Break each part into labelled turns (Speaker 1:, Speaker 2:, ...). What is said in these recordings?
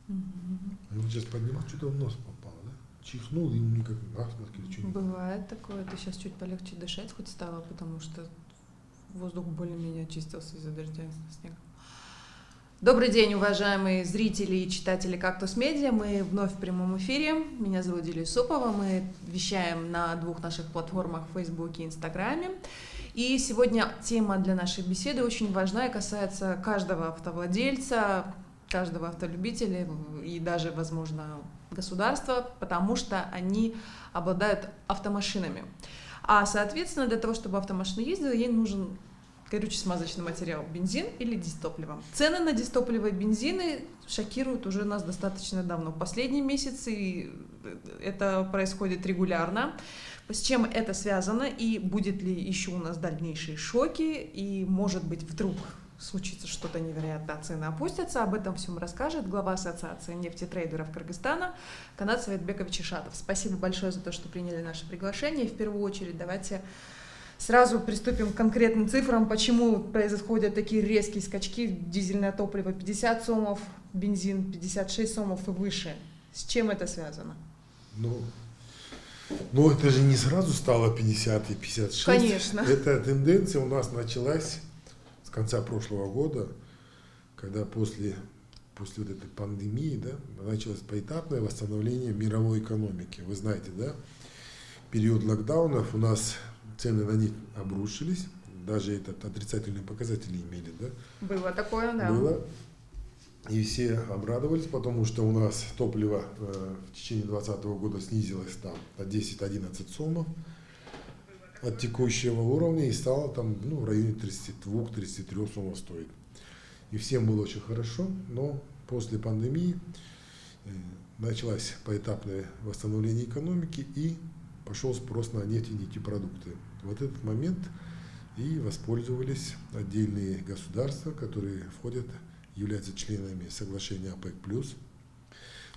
Speaker 1: И вот сейчас поднимал, что-то в нос попало, да? Чихнул, и мне как насморк или что-нибудь.
Speaker 2: Бывает такое. Это сейчас чуть полегче дышать хоть стало, потому что воздух более-менее очистился из-за дождя, из-за снега. Добрый день, уважаемые зрители и читатели «Кактус Медиа». Мы вновь в прямом эфире. Меня зовут Юлия Юсупова. Мы вещаем на двух наших платформах в Фейсбуке и Инстаграме. И сегодня тема для нашей беседы очень важна и касается каждого автовладельца, каждого автолюбителя и даже, возможно, государства, потому что они обладают автомашинами. А, соответственно, для того, чтобы автомашина ездила, ей нужен горюче-смазочный материал, бензин или дизтопливо. Цены на дизтопливо и бензины шокируют уже нас достаточно давно. В последние месяцы это происходит регулярно. С чем это связано и будет ли еще у нас дальнейшие шоки, и может быть вдруг случится что-то невероятное, цены опустятся. Об этом всем расскажет глава Ассоциации нефтетрейдеров Кыргызстана Канат Советбекович Ишатов. Спасибо большое за то, что приняли наше приглашение. И в первую очередь давайте сразу приступим к конкретным цифрам, почему происходят такие резкие скачки. Дизельное топливо 50 сомов, бензин 56 сомов и выше. С чем это связано?
Speaker 1: Ну, это же не сразу стало 50 и 56.
Speaker 2: Конечно.
Speaker 1: Эта тенденция у нас началась с конца прошлого года, когда после вот этой пандемии, да, началось поэтапное восстановление мировой экономики. Вы знаете, да, в период локдаунов у нас цены на нефть обрушились, даже этот отрицательные показатели имели, да?
Speaker 2: Было такое, да.
Speaker 1: Было. И все обрадовались, потому что у нас топливо в течение 2020 года снизилось там на 10-11 сомов от текущего уровня и стало там в районе 32-33 сомов стоить. И всем было очень хорошо, но после пандемии началось поэтапное восстановление экономики и пошел спрос на нефть и нефтепродукты. В этот момент и воспользовались отдельные государства, которые являются членами соглашения ОПЕК+.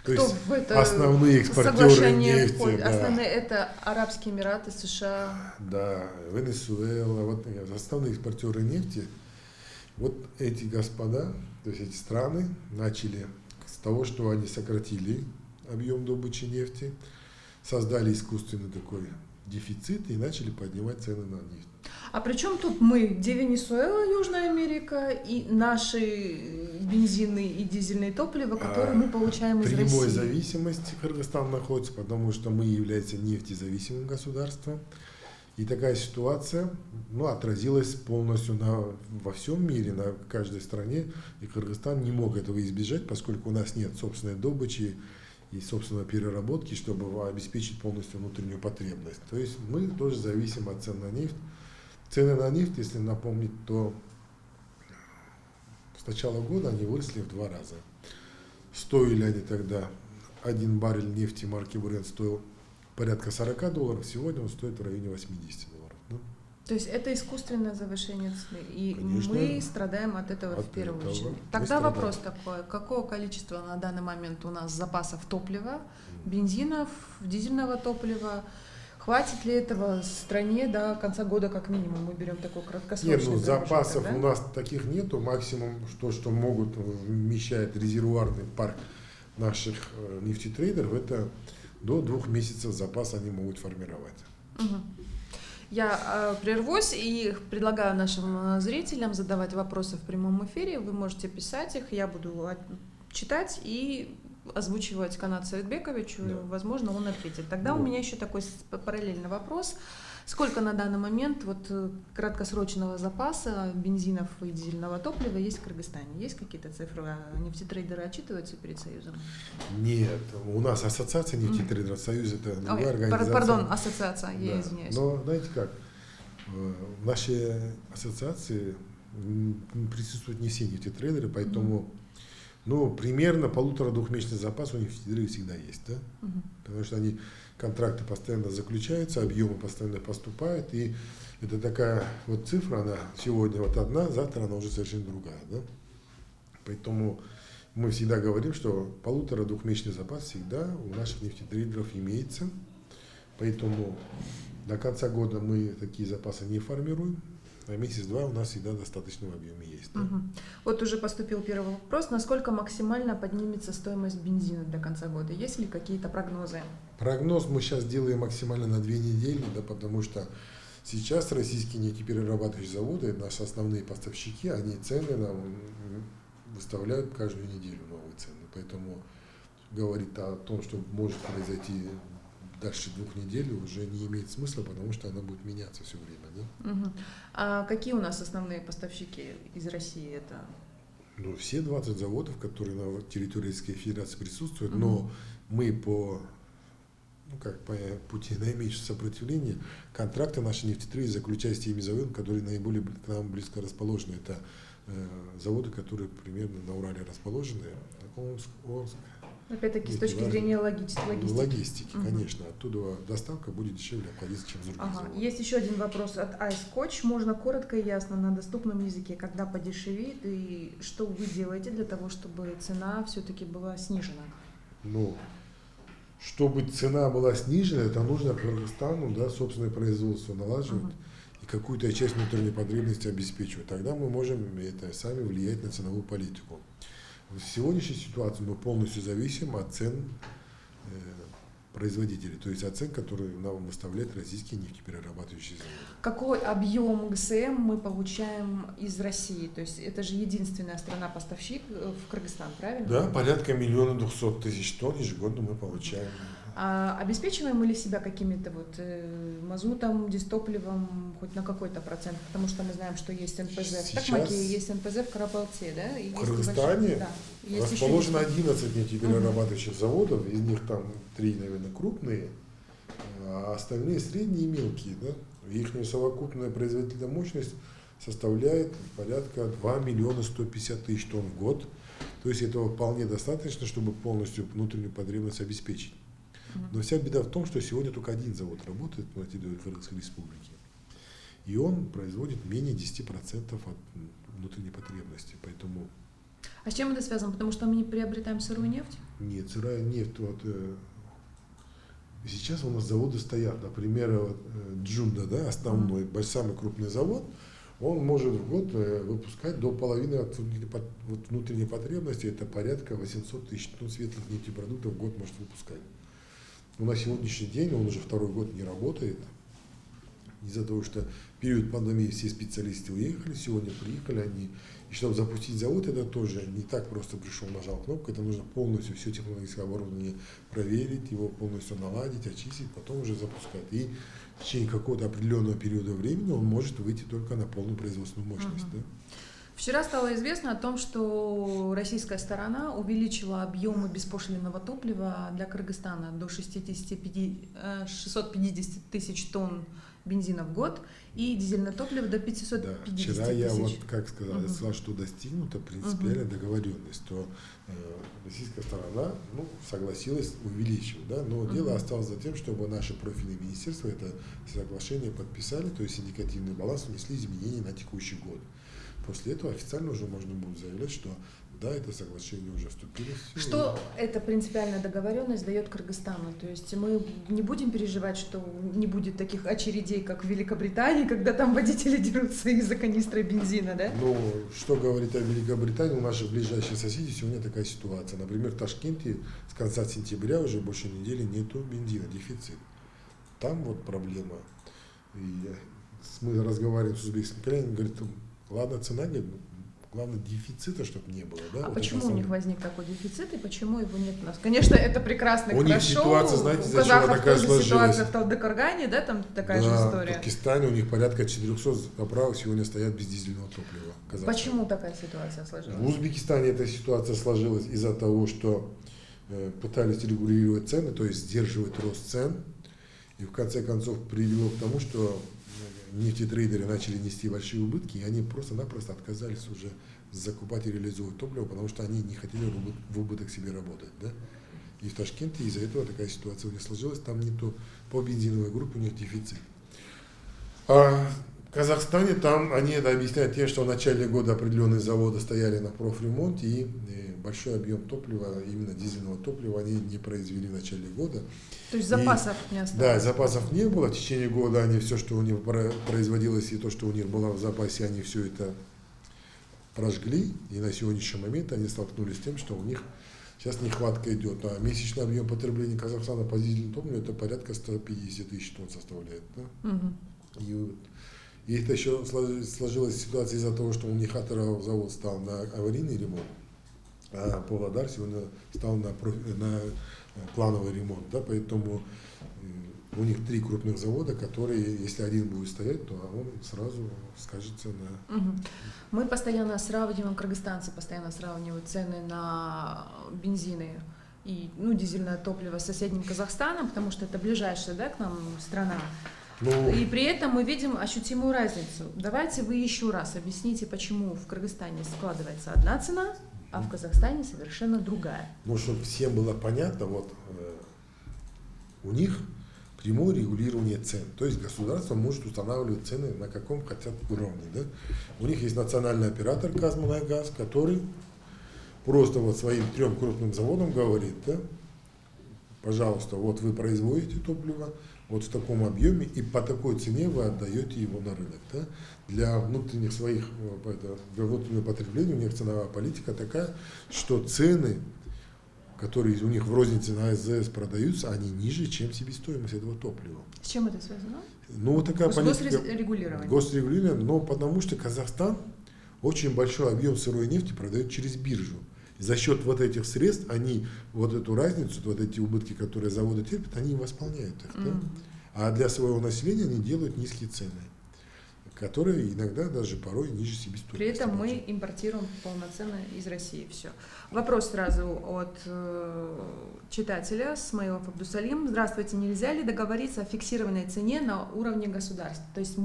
Speaker 1: То есть основные экспортеры нефти. Да.
Speaker 2: Основные это Арабские Эмираты, США.
Speaker 1: Да, Венесуэла. Вот основные экспортеры нефти. Вот эти господа, то есть эти страны начали с того, что они сократили объем добычи нефти, создали искусственный такой дефицит и начали поднимать цены на нефть.
Speaker 2: А при чем тут мы, где Венесуэла, Южная Америка и наши бензины и дизельные топлива, которые мы получаем из России?
Speaker 1: Прямой зависимости Кыргызстан находится, потому что мы являемся нефтезависимым государством. И такая ситуация отразилась полностью во всем мире, на каждой стране. И Кыргызстан не мог этого избежать, поскольку у нас нет собственной добычи и собственной переработки, чтобы обеспечить полностью внутреннюю потребность. То есть мы тоже зависим от цен на нефть. Цены на нефть, если напомнить, то с начала года они выросли в 2 раза. Стоили они тогда, 1 баррель нефти марки Brent стоил порядка $40, сегодня он стоит в районе $80. Да?
Speaker 2: То есть это искусственное завышение цены, и
Speaker 1: Конечно,
Speaker 2: мы страдаем от этого в первую очередь. Тогда вопрос такой, какое количество на данный момент у нас запасов топлива, бензинов, дизельного топлива? Хватит ли этого стране до конца года как минимум? Мы берем такой краткосрочный
Speaker 1: Нет, запасов
Speaker 2: да?
Speaker 1: у нас таких нету. Максимум, что могут вмещать резервуарный парк наших нефтетрейдеров, это до 2 месяцев запаса они могут формировать.
Speaker 2: Угу. Я прервусь и предлагаю нашим зрителям задавать вопросы в прямом эфире. Вы можете писать их, я буду читать и озвучивать Канат Советбековичу,
Speaker 1: да.
Speaker 2: Возможно, он ответит. Тогда у меня еще такой параллельный вопрос. Сколько на данный момент краткосрочного запаса бензинов и дизельного топлива есть в Кыргызстане? Есть какие-то цифры? Нефтетрейдеры отчитываются перед Союзом?
Speaker 1: Нет, у нас ассоциация нефтетрейдеров, Союз это другая организация.
Speaker 2: Пардон, ассоциация, я извиняюсь.
Speaker 1: Но знаете как, в нашей ассоциации присутствуют не все нефтетрейдеры, поэтому примерно 1,5-2-месячный запас у нефтетрейдеров всегда есть, да? Потому что контракты постоянно заключаются, объемы постоянно поступают, и это такая вот цифра, она сегодня одна, завтра она уже совершенно другая, да? Поэтому мы всегда говорим, что 1,5-2-месячный запас всегда у наших нефтетрейдеров имеется, поэтому до конца года мы такие запасы не формируем, а месяц-два у нас всегда в достаточном объеме есть. Да?
Speaker 2: Угу. Вот уже поступил первый вопрос. Насколько максимально поднимется стоимость бензина до конца года? Есть ли какие-то прогнозы?
Speaker 1: Прогноз мы сейчас делаем максимально на 2 недели, да, потому что сейчас российские нефтеперерабатывающие заводы, наши основные поставщики, они цены нам выставляют каждую неделю новые цены. Поэтому говорить о том, что может произойти дальше 2 недель, уже не имеет смысла, потому что она будет меняться все время. Да?
Speaker 2: Угу. А какие у нас основные поставщики из России? Это...
Speaker 1: Ну, все 20 заводов, которые на территории Российской Федерации присутствуют, но мы по пути наименьшего сопротивления контракты наши нефтяные заключают с теми заводами, которые наиболее к нам близко расположены. Это заводы, которые примерно на Урале расположены. Омск.
Speaker 2: Опять-таки, с точки зрения логистики.
Speaker 1: Логистики, конечно. Оттуда доставка будет дешевле обходиться, чем с других заводов.
Speaker 2: Есть еще один вопрос от iScotch. Можно коротко и ясно на доступном языке, когда подешевеет и что вы делаете для того, чтобы цена все-таки была снижена?
Speaker 1: Ну, чтобы цена была снижена, это нужно Кыргызстану, да, собственное производство налаживать и какую-то часть внутренней потребности обеспечивать. Тогда мы можем сами влиять на ценовую политику. В сегодняшней ситуации мы полностью зависим от цен производителей, то есть от цен, которые нам выставляют российские нефтеперерабатывающие заводы.
Speaker 2: Какой объем ГСМ мы получаем из России? То есть это же единственная страна-поставщик в Кыргызстан, правильно?
Speaker 1: Да, порядка 1 200 000 тонн ежегодно мы получаем.
Speaker 2: А обеспечиваем мы ли себя какими-то мазутом, дистопливом хоть на какой-то процент? Потому что мы знаем, что есть НПЗ в Токмаке, есть НПЗ в Карабалте, да? И
Speaker 1: в Кыргызстане расположено 11 нефтеперерабатывающих заводов, из них там 3, наверное, крупные, а остальные средние и мелкие. Да? Их совокупная производительная мощность составляет порядка 2 150 000 тонн в год. То есть этого вполне достаточно, чтобы полностью внутреннюю потребность обеспечить. Но вся беда в том, что сегодня только один завод работает на территории Кыргызской республики. И он производит менее 10% от внутренней потребности. Поэтому...
Speaker 2: А с чем это связано? Потому что мы не приобретаем сырую нефть?
Speaker 1: Нет, сырая нефть. Сейчас у нас заводы стоят. Например, Джунда, да, основной, самый крупный завод, он может в год выпускать до половины от внутренней потребности. Это порядка 800 000 тонн светлых нефтепродуктов в год может выпускать. Но на сегодняшний день он уже 2-й год не работает. Из-за того, что в период пандемии все специалисты уехали, сегодня приехали они. И чтобы запустить завод, это тоже не так просто пришел, нажал кнопку. Это нужно полностью все технологическое оборудование проверить, его полностью наладить, очистить, потом уже запускать. И в течение какого-то определенного периода времени он может выйти только на полную производственную мощность. Да?
Speaker 2: Вчера стало известно о том, что российская сторона увеличила объемы беспошлинного топлива для Кыргызстана до 650 000 тонн бензина в год и дизельное топливо до 550 000.
Speaker 1: Вчера я сказал, что достигнута принципиальная договоренность, что российская сторона согласилась увеличивать, да, но дело осталось за тем, чтобы наши профильные министерства это соглашение подписали, то есть индикативный баланс внесли изменения на текущий год. После этого официально уже можно будет заявлять, что да, это соглашение уже вступило в силу.
Speaker 2: Что эта принципиальная договоренность дает Кыргызстану? То есть мы не будем переживать, что не будет таких очередей, как в Великобритании, когда там водители дерутся из-за канистры бензина, да?
Speaker 1: Ну, что говорит о Великобритании, у наших ближайших соседей сегодня такая ситуация. Например, в Ташкенте с конца сентября уже больше недели нету бензина, дефицит. Там вот проблема. И мы разговариваем с узбекским коллегой, говорит, ладно, цена, главное, дефицита, чтобы не было. Да?
Speaker 2: А вот почему у них возник такой дефицит и почему его нет у нас? Конечно, это прекрасно и хорошо.
Speaker 1: У них ситуация, знаете,
Speaker 2: у казахов
Speaker 1: такая
Speaker 2: тоже
Speaker 1: сложилась.
Speaker 2: Ситуация в Талдыкоргане, да, там такая же история.
Speaker 1: В Пакистане у них порядка 400 заправок сегодня стоят без дизельного топлива.
Speaker 2: Почему такая ситуация сложилась?
Speaker 1: В Узбекистане эта ситуация сложилась из-за того, что пытались регулировать цены, то есть сдерживать рост цен. И в конце концов привело к тому, что нефтетрейдеры начали нести большие убытки, и они просто-напросто отказались уже закупать и реализовывать топливо, потому что они не хотели в убыток себе работать. Да? И в Ташкенте из-за этого такая ситуация у них сложилась, там не то по бензиновой группе у них дефицит. А в Казахстане там они это объясняют тем, что в начале года определенные заводы стояли на профремонте, и большой объем топлива, именно дизельного топлива, они не произвели в начале года.
Speaker 2: То есть запасов не
Speaker 1: Да,
Speaker 2: осталось?
Speaker 1: запасов не было. В течение года они все, что у них производилось, и то, что у них было в запасе, они все это прожгли. И на сегодняшний момент они столкнулись с тем, что у них сейчас нехватка идет. А месячный объем потребления Казахстана по дизельному топливу это порядка 150 тысяч тонн составляет. Да?
Speaker 2: Мгм.
Speaker 1: И это еще сложилась ситуация из-за того, что у них Атырау завод стал на аварийный ремонт, а Павлодар сегодня стал на плановый ремонт. Да? Поэтому у них 3 крупных завода, которые, если один будет стоять, то он сразу скажется на...
Speaker 2: Мгм. Мы постоянно сравниваем, кыргызстанцы постоянно сравнивают цены на бензины и дизельное топливо с соседним Казахстаном, потому что это ближайшая, да, к нам страна.
Speaker 1: Ну,
Speaker 2: И при этом мы видим ощутимую разницу. Давайте вы еще раз объясните, почему в Кыргызстане складывается одна цена, а в Казахстане совершенно другая.
Speaker 1: ну, чтобы всем было понятно, вот у них прямое регулирование цен. То есть государство может устанавливать цены на каком хотят уровне. Да? У них есть национальный оператор Казмунайгаз, который просто вот своим 3 крупным заводам говорит, да, пожалуйста, вот вы производите топливо вот в таком объеме, и по такой цене вы отдаете его на рынок. Да? Для внутренних своих, для внутреннего потребления у них ценовая политика такая, что цены, которые у них в рознице на АЗС продаются, они ниже, чем себестоимость этого топлива.
Speaker 2: С чем это связано?
Speaker 1: Ну, вот такая
Speaker 2: С
Speaker 1: политика.
Speaker 2: госрегулированием.
Speaker 1: Госрегулирование, но потому что Казахстан очень большой объем сырой нефти продает через биржу. И за счет вот этих средств они вот эту разницу, вот эти убытки, которые заводы терпят, они восполняют их. Да? А для своего населения они делают низкие цены, которые иногда даже порой ниже себестоимости.
Speaker 2: При этом мы импортируем полноценно из России все. Вопрос сразу от читателя Смаилов Абдусалим. Здравствуйте, нельзя ли договориться о фиксированной цене на уровне государства? То есть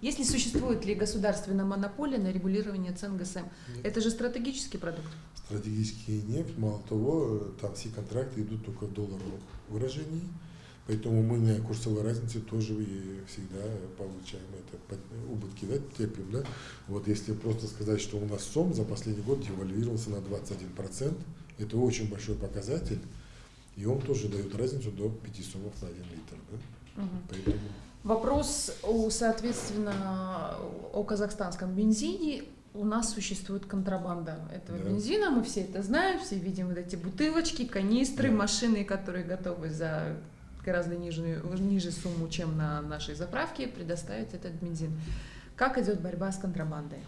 Speaker 2: если существует ли государственная монополия на регулирование цен ГСМ?
Speaker 1: Нет.
Speaker 2: Это же стратегический продукт.
Speaker 1: Стратегический нефть, мало того, там все контракты идут только в долларовом выражении. Поэтому мы на курсовой разнице тоже и всегда получаем это убытки, да, терпим. Да? Вот если просто сказать, что у нас СОМ за последний год девальвировался на 21%, это очень большой показатель, и он тоже дает разницу до 5 сомов на 1 литр. Да? Поэтому...
Speaker 2: Вопрос, соответственно, о казахстанском бензине. У нас существует контрабанда этого бензина, мы все это знаем, все видим вот эти бутылочки, канистры, машины, которые готовы за гораздо ниже сумму, чем на нашей заправке, предоставить этот бензин. Как идет борьба с контрабандой?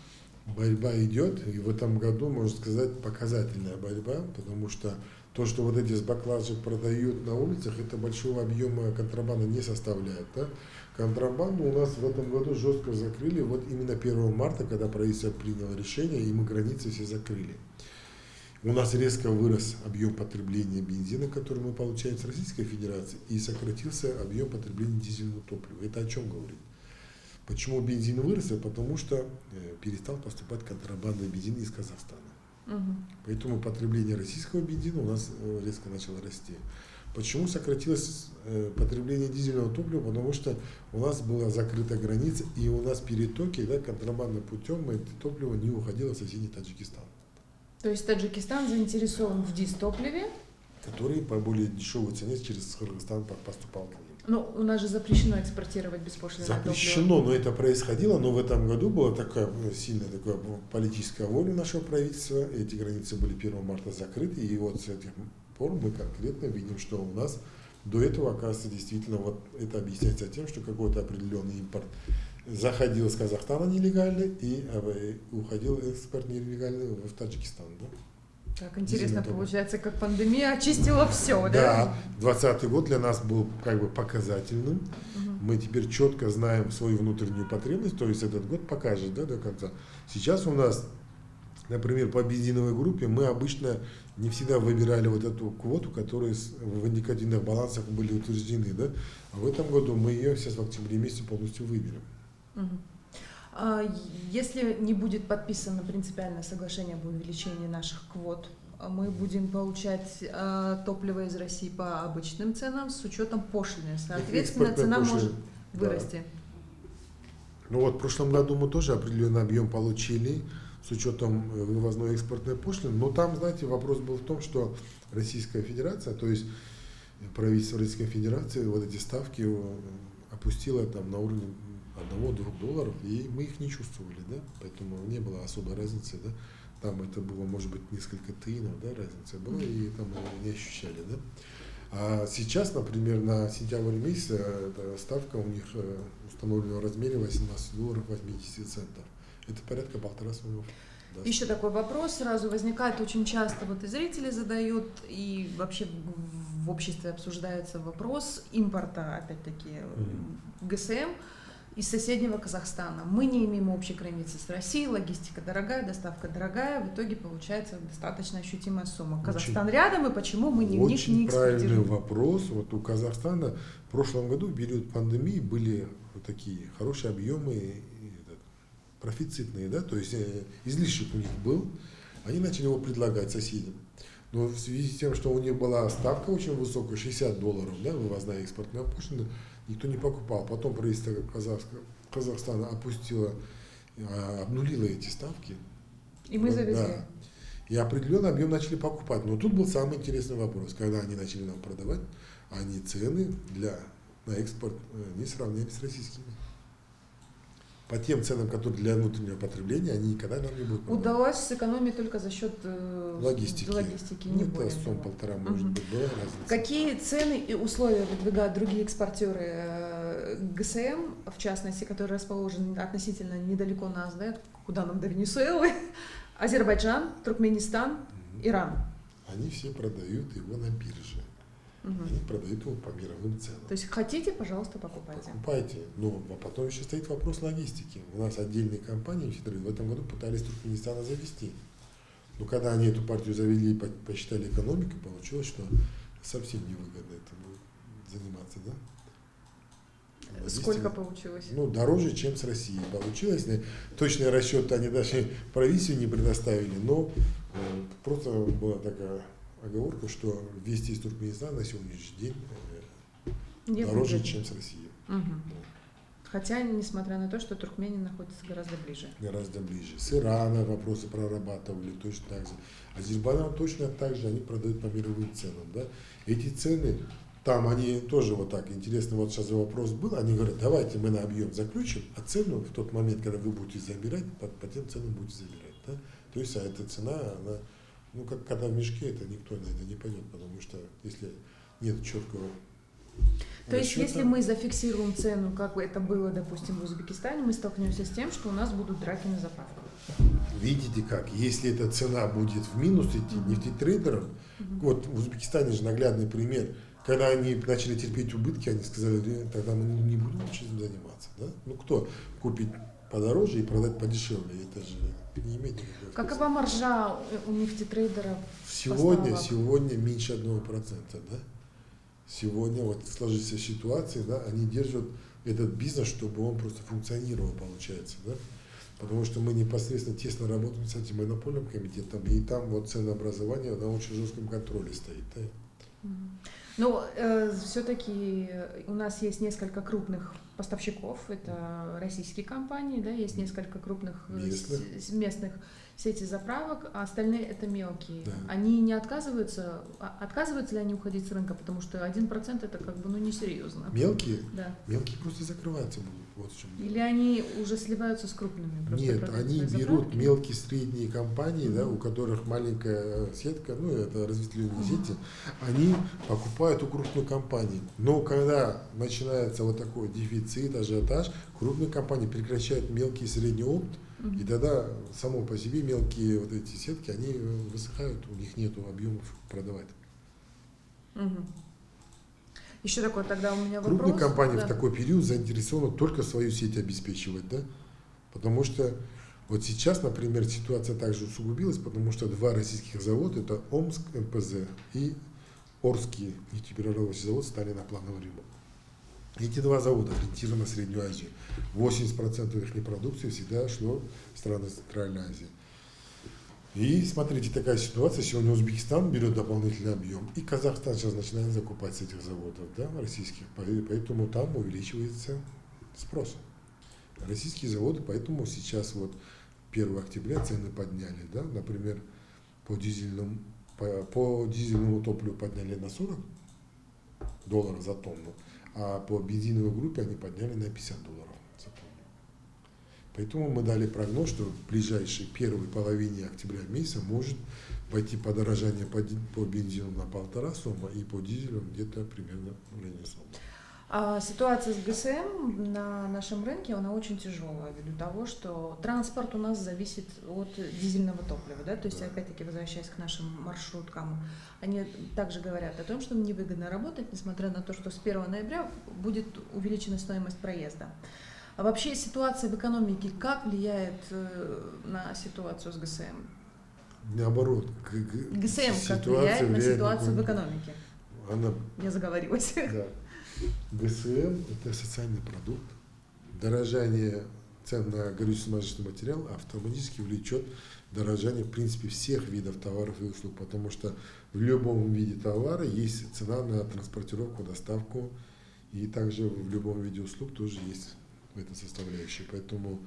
Speaker 1: Борьба идет, и в этом году, можно сказать, показательная борьба, потому что то, что вот эти с баклажек продают на улицах, это большого объема контрабанды не составляет. Да? Контрабанду у нас в этом году жестко закрыли, вот именно 1 марта, когда правительство приняло решение, и мы границы все закрыли. У нас резко вырос объем потребления бензина, который мы получаем с Российской Федерации, и сократился объем потребления дизельного топлива. Это о чем говорит? Почему бензин вырос? Потому что перестал поступать контрабандный бензин из Казахстана. Поэтому потребление российского бензина у нас резко начало расти. Почему сократилось потребление дизельного топлива? Потому что у нас была закрыта граница, и у нас перетоки, да, контрабандным путем это топливо не уходило в соседний Таджикистан.
Speaker 2: То есть Таджикистан заинтересован в дизтопливе,
Speaker 1: который по более дешевой цене через Кыргызстан поступал к ним.
Speaker 2: Но у нас же запрещено экспортировать беспошлинное топливо.
Speaker 1: Запрещено, но это происходило, но в этом году была такая сильная политическая воля нашего правительства, эти границы были 1 марта закрыты, и вот с этих пор мы конкретно видим, что у нас до этого, оказывается, действительно, вот это объясняется тем, что какой-то определенный импорт заходил с Казахстана нелегально и уходил экспорт нелегальный в Таджикистан. Да?
Speaker 2: Так интересно, получается, как пандемия очистила все, да?
Speaker 1: Да, 2020 год для нас был как бы показательным. Мы теперь четко знаем свою внутреннюю потребность, то есть этот год покажет, да, до конца. Сейчас у нас, например, по бензиновой группе мы обычно не всегда выбирали вот эту квоту, которая в индикативных балансах были утверждены, да? А в этом году мы ее сейчас в октябре месяце полностью выберем.
Speaker 2: Если не будет подписано принципиальное соглашение об увеличении наших квот, мы будем получать топливо из России по обычным ценам с учетом пошлины. Соответственно, цена может вырасти.
Speaker 1: Ну вот в прошлом году мы тоже определенный объем получили с учетом вывозной экспортной пошлины. Но там, знаете, вопрос был в том, что Российская Федерация, то есть правительство Российской Федерации вот эти ставки опустило там на уровень $1-2, и мы их не чувствовали, да, поэтому не было особой разницы, да. Там это было, может быть, несколько тыинов, да, разница была, и там мы не ощущали, да. А сейчас, например, на сентябрь месяц эта ставка у них установлена в размере $18.80. Это порядка 1,5 суммы. Да.
Speaker 2: Еще такой вопрос сразу возникает очень часто, вот и зрители задают, и вообще в обществе обсуждается вопрос импорта, опять-таки, ГСМ из соседнего Казахстана. Мы не имеем общей границы с Россией, логистика дорогая, доставка дорогая, в итоге получается достаточно ощутимая сумма. Казахстан рядом, и почему мы в них не
Speaker 1: Очень
Speaker 2: экспортируем?
Speaker 1: правильный вопрос. Вот у Казахстана в прошлом году, в период пандемии, были вот такие хорошие объемы, профицитные, да, то есть излишек у них был, они начали его предлагать соседям. Но в связи с тем, что у них была ставка очень высокая, $60, да, вывозная экспортная пошлина, никто не покупал. Потом правительство Казахстана обнулило эти ставки.
Speaker 2: И мы завезли.
Speaker 1: Да. И определенный объем начали покупать. Но тут был самый интересный вопрос, когда они начали нам продавать, они цены на экспорт не сравнили с российскими. По тем ценам, которые для внутреннего потребления, они никогда нам не будут продавать.
Speaker 2: Удалось сэкономить только за счет
Speaker 1: логистики.
Speaker 2: Не
Speaker 1: Это
Speaker 2: более
Speaker 1: сумма
Speaker 2: того.
Speaker 1: 1,5, может быть, была разница.
Speaker 2: Какие цены и условия выдвигают другие экспортеры ГСМ, в частности, которые расположены относительно недалеко нас, да, куда нам до Венесуэлы, Азербайджан, Туркменистан, Иран?
Speaker 1: Они все продают его на бирже. Они продают его по мировым ценам.
Speaker 2: То есть хотите, пожалуйста, покупайте.
Speaker 1: Покупайте. Но потом еще стоит вопрос логистики. У нас отдельные компании в этом году пытались Туркменистана завести. Но когда они эту партию завели и посчитали экономику, получилось, что совсем невыгодно это будет заниматься, да?
Speaker 2: Сколько получилось?
Speaker 1: Ну, дороже, чем с Россией получилось. Точные расчеты они даже правительству не предоставили, но просто была такая оговорка, что ввести из Туркменистана на сегодняшний день дороже, чем с Россией.
Speaker 2: Хотя, несмотря на то, что туркмени находятся гораздо ближе.
Speaker 1: Гораздо ближе. С Ирана вопросы прорабатывали точно так же. Азербайджан точно так же, они продают по мировым ценам. Да? Эти цены, там они тоже вот так, интересно, вот сейчас вопрос был, они говорят, давайте мы на объем заключим, а цену в тот момент, когда вы будете забирать, по тем ценам будете забирать. Да? То есть, эта цена, она, ну, как когда в мешке, это никто на это не пойдет, потому что если нет четкого
Speaker 2: То есть, если мы зафиксируем цену, как это было, допустим, в Узбекистане, мы столкнемся с тем, что у нас будут драки на заправках.
Speaker 1: Видите как, если эта цена будет в минус идти нефтетрейдерам, вот в Узбекистане же наглядный пример, когда они начали терпеть убытки, они сказали, тогда мы не будем этим заниматься. Да? Ну кто купит подороже и продать подешевле, это же не имеет никакого смысла.
Speaker 2: Какова маржа у нефтетрейдеров?
Speaker 1: Сегодня меньше 1%, да? Сегодня вот сложится ситуация, да, они держат этот бизнес, чтобы он просто функционировал, получается, да? Потому что мы непосредственно тесно работаем с этим монопольным комитетом, и там вот ценообразование на очень жестком контроле стоит. Да?
Speaker 2: Но все-таки у нас есть несколько крупных поставщиков, это российские компании, да, есть несколько крупных местных сетей заправок, а остальные это мелкие.
Speaker 1: Да.
Speaker 2: Они не отказываются ли они уходить с рынка, потому что 1% это как бы, ну, несерьезно.
Speaker 1: Мелкие?
Speaker 2: Да.
Speaker 1: Мелкие просто закрываться будут. Вот в чем.
Speaker 2: Или они уже сливаются с крупными?
Speaker 1: Нет, они берут мелкие средние компании, да, у которых маленькая сетка, ну это разветвленные сети, они покупают у крупных компаний. Но когда начинается вот такой дефицит, ажиотаж, крупные компании прекращают мелкий и средний опт, и тогда само по себе мелкие вот эти сетки, они высыхают, у них нет объемов продавать.
Speaker 2: Еще такой тогда у меня вопрос.
Speaker 1: Крупные компании в такой период заинтересованы только свою сеть обеспечивать, да? Потому что вот сейчас, например, ситуация также усугубилась, потому что два российских завода, это Омск МПЗ и Орский нефтеперерабатывающий завод, стали на плановый ремонт. Эти два завода ориентированы на Среднюю Азию. 80% их продукции всегда шло в страны Центральной Азии. И смотрите, такая ситуация, сегодня Узбекистан берет дополнительный объем, и Казахстан сейчас начинает закупать с этих заводов, да, российских, поэтому там увеличивается спрос. Российские заводы, поэтому сейчас вот 1 октября цены подняли, да, например, по дизельному топливу подняли на $40 за тонну, а по бензиновой группе они подняли на $50 за тонну. Поэтому мы дали прогноз, что в ближайшей первой половине октября месяца может пойти подорожание по бензину на 1,5 сомма и по дизелю где-то примерно в районе сомма.
Speaker 2: Ситуация с ГСМ на нашем рынке, она очень тяжелая, ввиду того, что транспорт у нас зависит от дизельного топлива, да, то есть, опять-таки, возвращаясь к нашим маршруткам, они также говорят о том, что невыгодно работать, несмотря на то, что с 1 ноября будет увеличена стоимость проезда. А вообще ситуация в экономике как влияет на ситуацию с ГСМ?
Speaker 1: Наоборот,
Speaker 2: ГСМ как влияет на ситуацию в экономике? Я заговорилась.
Speaker 1: Да. ГСМ – это социальный продукт. Дорожание цен на горючий смазочный материал автоматически влечет дорожание, в принципе, всех видов товаров и услуг, потому что в любом виде товара есть цена на транспортировку, доставку, и также в любом виде услуг тоже есть эта составляющая. Поэтому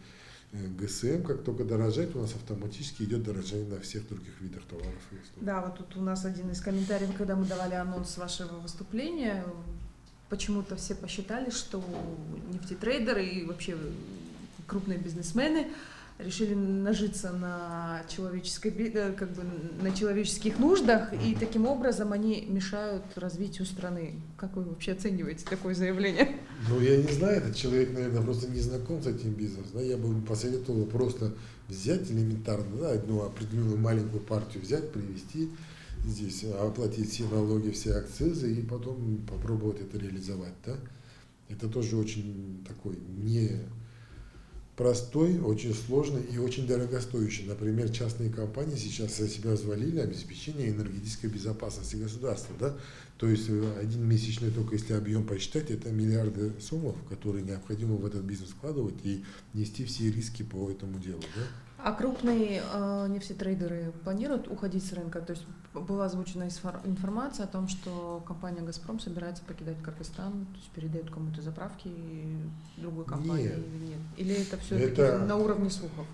Speaker 1: ГСМ, как только дорожает, у нас автоматически идет дорожание на всех других видах товаров и услуг.
Speaker 2: Да, вот тут у нас один из комментариев, когда мы давали анонс вашего выступления, почему-то все посчитали, что нефтетрейдеры и вообще крупные бизнесмены решили нажиться на на человеческих нуждах, и таким образом они мешают развитию страны. Как вы вообще оцениваете такое заявление?
Speaker 1: Ну, я не знаю, этот человек, наверное, просто не знаком с этим бизнесом. Да? Я бы посоветовал просто взять элементарно, да, одну определенную маленькую партию взять, привезти здесь, оплатить все налоги, все акцизы и потом попробовать это реализовать. Да? Это тоже очень такой простой, очень сложный и очень дорогостоящий. Например, частные компании сейчас за себя взвалили обеспечение энергетической безопасности государства. Да? То есть один месячный, только если объем посчитать, это миллиарды сомов, которые необходимо в этот бизнес вкладывать и нести все риски по этому делу. Да?
Speaker 2: А крупные нефтетрейдеры планируют уходить с рынка? То есть была озвучена информация о том, что компания «Газпром» собирается покидать Кыргызстан, то есть передает кому-то заправки другой компании или нет? Или это все-таки на уровне слухов?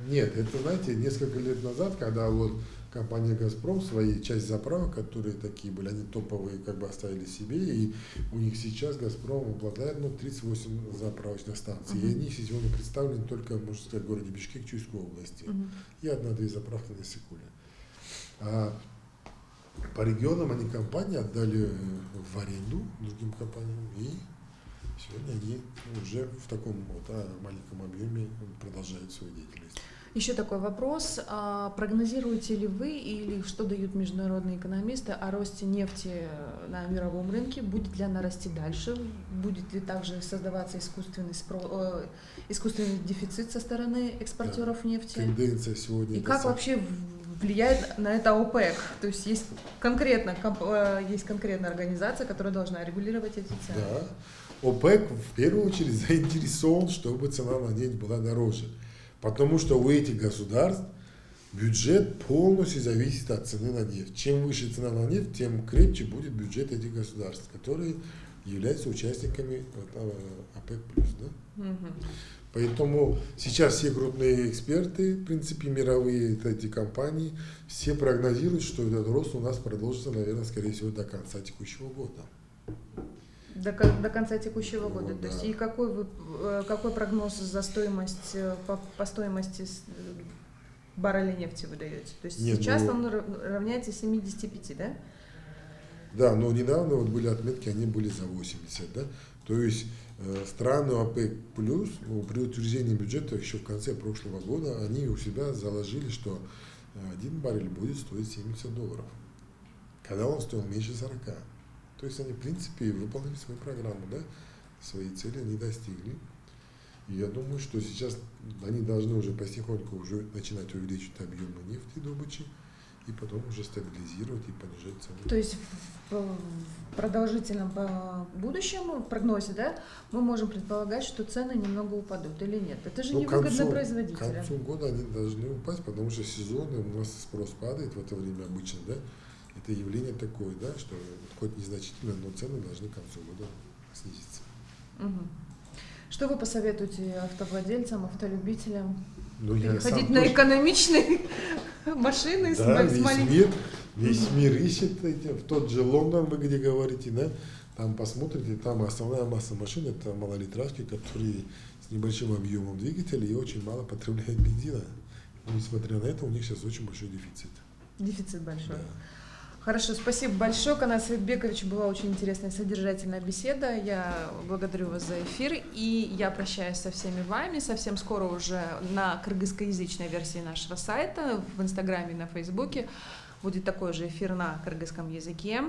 Speaker 1: Нет, это, знаете, несколько лет назад, когда вот компания «Газпром» свои часть заправок, которые такие были, они топовые, как бы оставили себе, и у них сейчас «Газпром» обладает 38 заправочных станций, и они сегодня представлены только, можно сказать, в городе Бишкек, Чуйской области, и 1-2 заправки на Сыкуле. А по регионам они компании отдали в аренду другим компаниям, и сегодня они уже в таком маленьком объеме продолжают свою деятельность.
Speaker 2: Еще такой вопрос. Прогнозируете ли вы или что дают международные экономисты о росте нефти на мировом рынке? Будет ли она расти дальше? Будет ли также создаваться искусственный дефицит со стороны экспортеров нефти?
Speaker 1: Тенденция сегодня.
Speaker 2: И как вообще влияет на это ОПЕК? То есть есть конкретная организация, которая должна регулировать эти цены.
Speaker 1: Да. ОПЕК в первую очередь заинтересован, чтобы цена на нефть была дороже. Потому что у этих государств бюджет полностью зависит от цены на нефть. Чем выше цена на нефть, тем крепче будет бюджет этих государств, которые являются участниками ОПЕК+. Да? Поэтому сейчас все крупные эксперты, в принципе, мировые эти компании, все прогнозируют, что этот рост у нас продолжится, наверное, скорее всего, до конца текущего года.
Speaker 2: До конца текущего года.
Speaker 1: Вот,
Speaker 2: То есть
Speaker 1: да.
Speaker 2: и какой прогноз за стоимость по стоимости барреля нефти вы даете? То есть сейчас он равняется 75, да?
Speaker 1: Да, но недавно вот были отметки, они были за 80, да. То есть страны ОПЕК+, при утверждении бюджета еще в конце прошлого года, они у себя заложили, что 1 баррель будет стоить $70, когда он стоил меньше 40. То есть они, в принципе, выполнили свою программу, да, свои цели они достигли. И я думаю, что сейчас они должны уже потихоньку уже начинать увеличивать объемы нефтедобычи и потом уже стабилизировать и понижать цены.
Speaker 2: То есть в продолжительном будущем прогнозе, да, мы можем предполагать, что цены немного упадут или нет? Это же невыгодно производителям.
Speaker 1: К концу года они должны упасть, потому что сезонный у нас спрос падает в это время обычно, да. Это явление такое, да, что хоть незначительно, но цены должны к концу года снизиться.
Speaker 2: Что вы посоветуете автовладельцам, автолюбителям?
Speaker 1: Ну, я сам
Speaker 2: Переходить на
Speaker 1: тоже-
Speaker 2: экономичные машины с
Speaker 1: Да,
Speaker 2: с маленькими.
Speaker 1: весь мир ищет эти, в тот же Лондон, вы где говорите, да, там посмотрите, там основная масса машин это малолитражки, которые с небольшим объемом двигателя и очень мало потребляют бензина. Но, несмотря на это, у них сейчас очень большой дефицит.
Speaker 2: Дефицит большой.
Speaker 1: Да.
Speaker 2: Хорошо, спасибо большое. Канат Светбекович, была очень интересная, содержательная беседа. Я благодарю вас за эфир. И я прощаюсь со всеми вами. Совсем скоро уже на кыргызскоязычной версии нашего сайта, в Инстаграме и на Фейсбуке будет такой же эфир на кыргызском языке.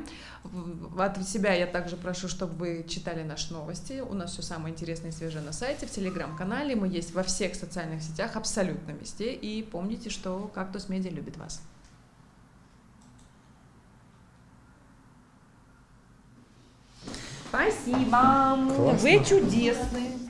Speaker 2: От себя я также прошу, чтобы вы читали наши новости. У нас все самое интересное и свежее на сайте, в Телеграм-канале. Мы есть во всех социальных сетях, абсолютно везде. И помните, что Кактус Медиа любит вас. Спасибо.
Speaker 1: Классно.
Speaker 2: Вы чудесны.